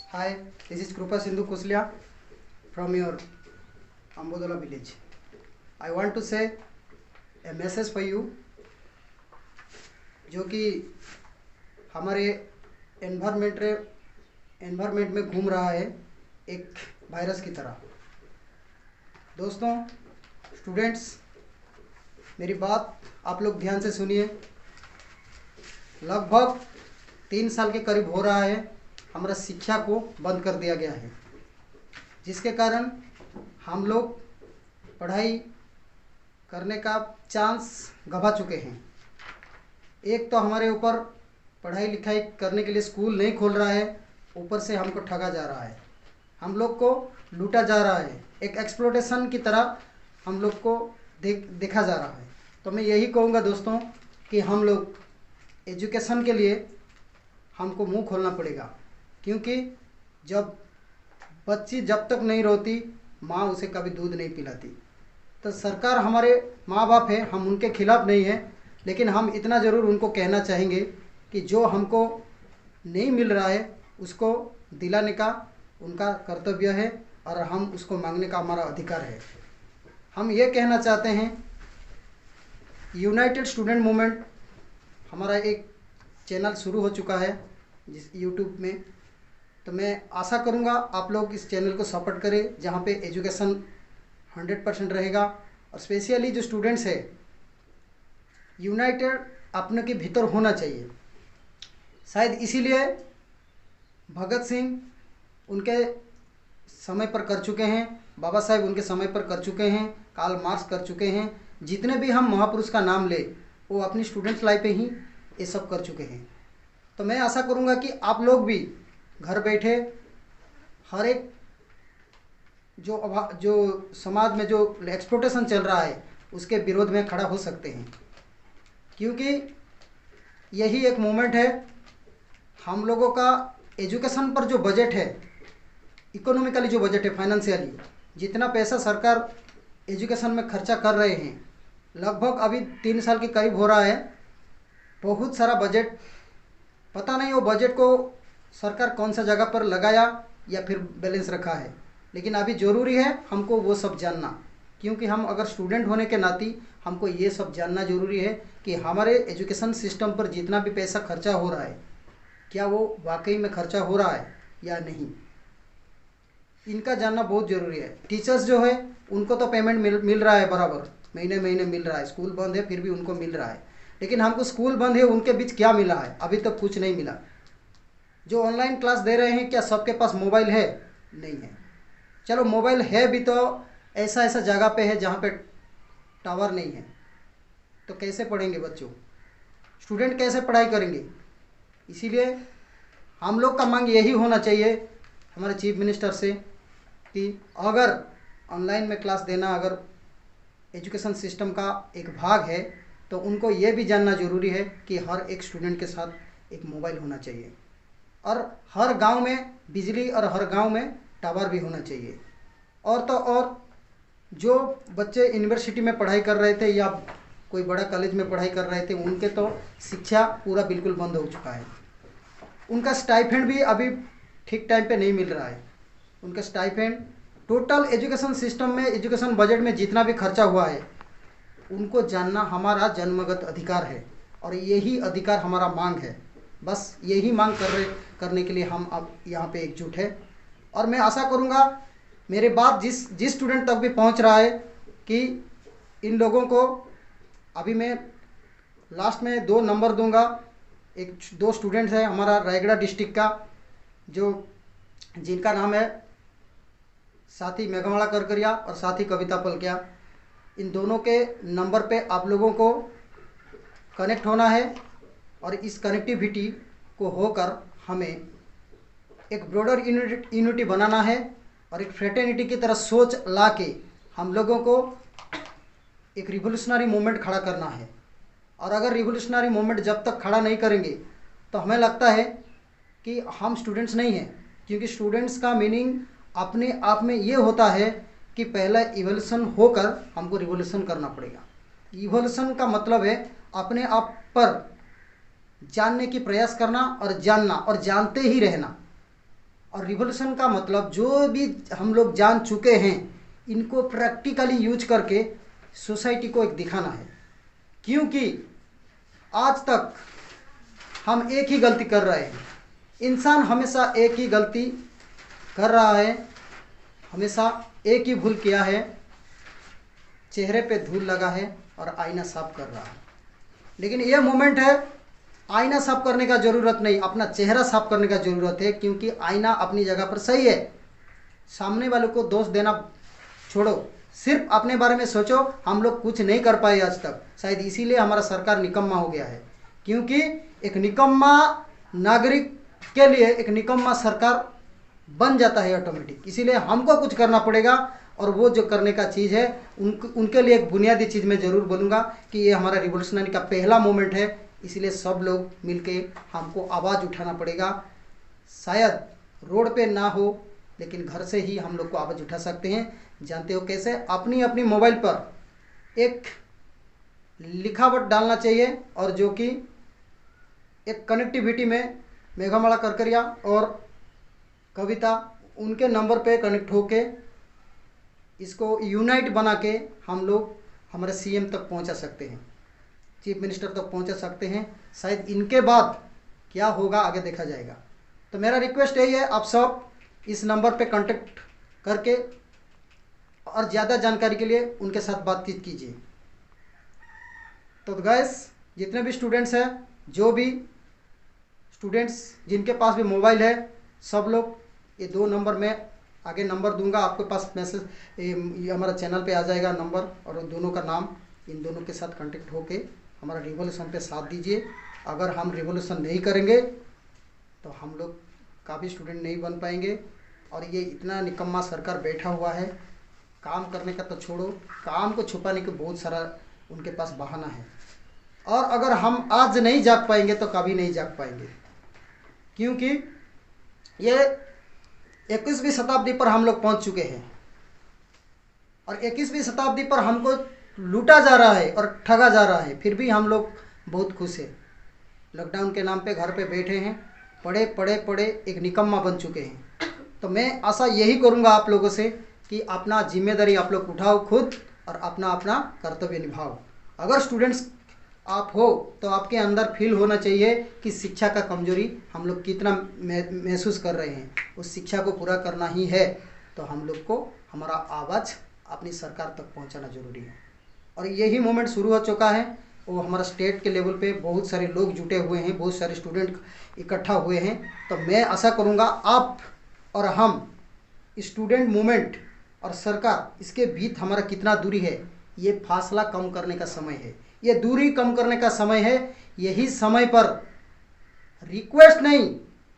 Hi, this is Krupa Sindhu Kuslia from your Ambodola village. I want to say a message for you जो कि हमारे environment में घूम रहा है एक वायरस की तरह। दोस्तों, स्टूडेंट्स, मेरी बात आप लोग ध्यान से सुनिए। लगभग 3 साल के करीब हो रहा है हमारा शिक्षा को बंद कर दिया गया है, जिसके कारण हम लोग पढ़ाई करने का चांस गंवा चुके हैं। एक तो हमारे ऊपर पढ़ाई लिखाई करने के लिए स्कूल नहीं खोल रहा है, ऊपर से हमको ठगा जा रहा है, हम लोग को लूटा जा रहा है, एक एक्सप्लॉयटेशन की तरह हम लोग को देखा जा रहा है। तो मैं यही कहूँगा दोस्तों कि हम लोग एजुकेशन के लिए हमको मुंह खोलना पड़ेगा, क्योंकि जब बच्ची जब तक नहीं रोती माँ उसे कभी दूध नहीं पिलाती। तो सरकार हमारे माँ बाप है, हम उनके खिलाफ़ नहीं हैं, लेकिन हम इतना ज़रूर उनको कहना चाहेंगे कि जो हमको नहीं मिल रहा है उसको दिलाने का उनका कर्तव्य है और हम उसको मांगने का हमारा अधिकार है। हम ये कहना चाहते हैं, यूनाइटेड स्टूडेंट मूवमेंट हमारा एक चैनल शुरू हो चुका है जिस यूट्यूब में। तो मैं आशा करूँगा आप लोग इस चैनल को सपोर्ट करें, जहाँ पे एजुकेशन 100% रहेगा। और स्पेशली जो स्टूडेंट्स है, यूनाइटेड अपने के भीतर होना चाहिए। शायद इसीलिए भगत सिंह उनके समय पर कर चुके हैं, बाबा साहेब उनके समय पर कर चुके हैं, कार्ल मार्क्स कर चुके हैं। जितने भी हम महापुरुष का नाम ले वो अपनी स्टूडेंट्स लाइफ पे ही ये सब कर चुके हैं। तो मैं आशा करूँगा कि आप लोग भी घर बैठे हर एक जो समाज में जो एक्सप्लॉयटेशन चल रहा है उसके विरोध में खड़ा हो सकते हैं, क्योंकि यही एक मोमेंट है। हम लोगों का एजुकेशन पर जो बजट है, इकोनॉमिकली जो बजट है, फाइनेंशियली जितना पैसा सरकार एजुकेशन में खर्चा कर रहे हैं, लगभग अभी 3 साल के करीब हो रहा है। बहुत सारा बजट, पता नहीं वो बजट को सरकार कौन सा जगह पर लगाया या फिर बैलेंस रखा है, लेकिन अभी ज़रूरी है हमको वो सब जानना, क्योंकि हम अगर स्टूडेंट होने के नाते हमको ये सब जानना ज़रूरी है कि हमारे एजुकेशन सिस्टम पर जितना भी पैसा खर्चा हो रहा है क्या वो वाकई में खर्चा हो रहा है या नहीं, इनका जानना बहुत ज़रूरी है। टीचर्स जो है उनको तो पेमेंट मिल रहा है, बराबर महीने महीने मिल रहा है, स्कूल बंद है फिर भी उनको मिल रहा है, लेकिन हमको स्कूल बंद है उनके बीच क्या मिला है, अभी तक कुछ नहीं मिला। जो ऑनलाइन क्लास दे रहे हैं क्या सबके पास मोबाइल है? नहीं है। चलो मोबाइल है भी तो ऐसा ऐसा जगह पे है जहाँ पे टावर नहीं है, तो कैसे पढ़ेंगे बच्चों? स्टूडेंट कैसे पढ़ाई करेंगे? इसीलिए हम लोग का मांग यही होना चाहिए हमारे चीफ मिनिस्टर से कि अगर ऑनलाइन में क्लास देना अगर एजुकेशन सिस्टम का एक भाग है तो उनको ये भी जानना ज़रूरी है कि हर एक स्टूडेंट के साथ एक मोबाइल होना चाहिए, और हर गांव में बिजली और हर गांव में टावर भी होना चाहिए। और तो और जो बच्चे यूनिवर्सिटी में पढ़ाई कर रहे थे या कोई बड़ा कॉलेज में पढ़ाई कर रहे थे, उनके तो शिक्षा पूरा बिल्कुल बंद हो चुका है। उनका स्टाइपेंड भी अभी ठीक टाइम पे नहीं मिल रहा है। उनका स्टाइपेंड टोटल एजुकेशन सिस्टम में, एजुकेशन बजट में जितना भी खर्चा हुआ है उनको जानना हमारा जन्मगत अधिकार है, और यही अधिकार हमारा मांग है। बस यही मांग करने के लिए हम अब यहाँ पे एकजुट है। और मैं आशा करूँगा मेरे बात जिस स्टूडेंट तक भी पहुँच रहा है कि इन लोगों को अभी मैं लास्ट में 2 नंबर दूंगा। 2 स्टूडेंट्स हैं हमारा रायगढ़ डिस्ट्रिक्ट का, जिनका नाम है साथी मेघवाड़ा करकरिया और साथी कविता पलकिया। इन दोनों के नंबर पे आप लोगों को कनेक्ट होना है, और इस कनेक्टिविटी को होकर हमें एक ब्रॉडर यूनिटी बनाना है और एक फ्रेटर्निटी की तरह सोच ला के हम लोगों को एक रिवोल्यूशनरी मूवमेंट खड़ा करना है। और अगर रिवोल्यूशनरी मूवमेंट जब तक खड़ा नहीं करेंगे तो हमें लगता है कि हम स्टूडेंट्स नहीं हैं, क्योंकि स्टूडेंट्स का मीनिंग अपने आप में ये होता है कि पहला इवोल्यूशन होकर हमको रिवोल्यूशन करना पड़ेगा। इवोल्यूशन का मतलब है अपने आप पर जानने की प्रयास करना और जानना और जानते ही रहना। और रिवॉल्यूशन का मतलब जो भी हम लोग जान चुके हैं इनको प्रैक्टिकली यूज करके सोसाइटी को एक दिखाना है। क्योंकि आज तक हम एक ही गलती कर रहे हैं। इंसान हमेशा एक ही गलती कर रहा है, हमेशा एक ही भूल किया है, चेहरे पे धूल लगा है और आईना साफ कर रहा है। लेकिन ये मोमेंट है, आईना साफ करने का ज़रूरत नहीं, अपना चेहरा साफ करने का ज़रूरत है। क्योंकि आईना अपनी जगह पर सही है, सामने वालों को दोष देना छोड़ो, सिर्फ अपने बारे में सोचो। हम लोग कुछ नहीं कर पाए आज तक, शायद इसीलिए हमारा सरकार निकम्मा हो गया है। क्योंकि एक निकम्मा नागरिक के लिए एक निकम्मा सरकार बन जाता है ऑटोमेटिक। इसीलिए हमको कुछ करना पड़ेगा और वो जो करने का चीज़ है उनके लिए एक बुनियादी चीज़ मैं ज़रूर बोलूँगा कि ये हमारा रिवोल्यूशनरी का पहला मोमेंट है। इसलिए सब लोग मिलके हमको आवाज़ उठाना पड़ेगा। शायद रोड पे ना हो, लेकिन घर से ही हम लोग को आवाज़ उठा सकते हैं। जानते हो कैसे? अपनी अपनी मोबाइल पर एक लिखावट डालना चाहिए और जो कि एक कनेक्टिविटी में मेघामाला करकरिया और कविता उनके नंबर पे कनेक्ट होके इसको यूनाइट बना के हम लोग हमारे सीएम तक पहुंचा सकते हैं, चीफ मिनिस्टर तक पहुंचा सकते हैं। शायद इनके बाद क्या होगा आगे देखा जाएगा। तो मेरा रिक्वेस्ट यही है, आप सब इस नंबर पे कांटेक्ट करके और ज़्यादा जानकारी के लिए उनके साथ बातचीत कीजिए। तो गाइस, जितने भी स्टूडेंट्स हैं, जो भी स्टूडेंट्स जिनके पास भी मोबाइल है, सब लोग ये 2 नंबर में आगे नंबर दूंगा, आपके पास मैसेज ये हमारा चैनल पे आ जाएगा नंबर और दोनों का नाम। इन दोनों के साथ कांटेक्ट होके हमारा रिवॉल्यूशन पे साथ दीजिए। अगर हम रिवॉल्यूशन नहीं करेंगे तो हम लोग काफ़ी स्टूडेंट नहीं बन पाएंगे। और ये इतना निकम्मा सरकार बैठा हुआ है, काम करने का तो छोड़ो, काम को छुपाने के बहुत सारा उनके पास बहाना है। और अगर हम आज नहीं जाग पाएंगे तो कभी नहीं जाग पाएंगे। क्योंकि ये 21वीं शताब्दी पर हम लोग पहुंच चुके हैं और 21वीं शताब्दी पर हमको लूटा जा रहा है और ठगा जा रहा है, फिर भी हम लोग बहुत खुश हैं। लॉकडाउन के नाम पे घर पे बैठे हैं, पढ़े पढ़े पढ़े एक निकम्मा बन चुके हैं। तो मैं आशा यही करूंगा आप लोगों से कि अपना जिम्मेदारी आप लोग उठाओ खुद और अपना अपना कर्तव्य निभाओ। अगर स्टूडेंट्स आप हो तो आपके अंदर फील होना चाहिए कि शिक्षा का कमजोरी हम लोग कितना महसूस कर रहे हैं, उस शिक्षा को पूरा करना ही है। तो हम लोग को हमारा आवाज़ अपनी सरकार तक पहुंचाना जरूरी है। और यही मोमेंट शुरू हो चुका है। वो हमारा स्टेट के लेवल पे बहुत सारे लोग जुटे हुए हैं, बहुत सारे स्टूडेंट इकट्ठा हुए हैं। तो मैं आशा करूँगा आप और हम, स्टूडेंट मूवमेंट और सरकार, इसके बीच हमारा कितना दूरी है, ये फासला कम करने का समय है, ये दूरी कम करने का समय है। यही समय पर रिक्वेस्ट नहीं,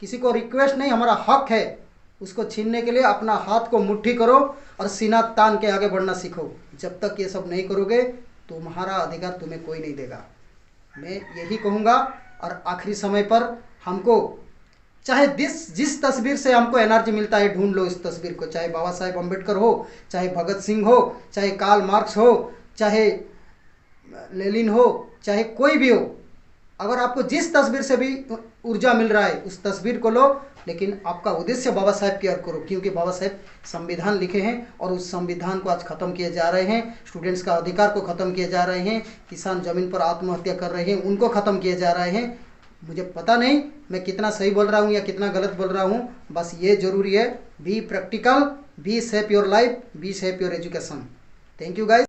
किसी को रिक्वेस्ट नहीं, हमारा हक है, उसको छीनने के लिए अपना हाथ को मुट्ठी करो और सीना तान के आगे बढ़ना सीखो। जब तक ये सब नहीं करोगे तुम्हारा अधिकार तुम्हें कोई नहीं देगा। मैं यही कहूँगा। और आखिरी समय पर हमको चाहे जिस तस्वीर से हमको एनर्जी मिलता है ढूंढ लो इस तस्वीर को, चाहे बाबा साहेब अम्बेडकर हो, चाहे भगत सिंह हो, चाहे कार्ल मार्क्स हो, चाहे लेनिन हो, चाहे कोई भी हो। अगर आपको जिस तस्वीर से भी ऊर्जा मिल रहा है उस तस्वीर को लो, लेकिन आपका उद्देश्य बाबा साहेब की ओर करो। क्योंकि बाबा साहेब संविधान लिखे हैं और उस संविधान को आज ख़त्म किए जा रहे हैं। स्टूडेंट्स का अधिकार को ख़त्म किए जा रहे हैं, किसान ज़मीन पर आत्महत्या कर रहे हैं उनको ख़त्म किए जा रहे हैं। मुझे पता नहीं मैं कितना सही बोल रहा हूँ या कितना गलत बोल रहा हूँ, बस ये ज़रूरी है, be practical, be safe your life, be safe your education. Thank you guys.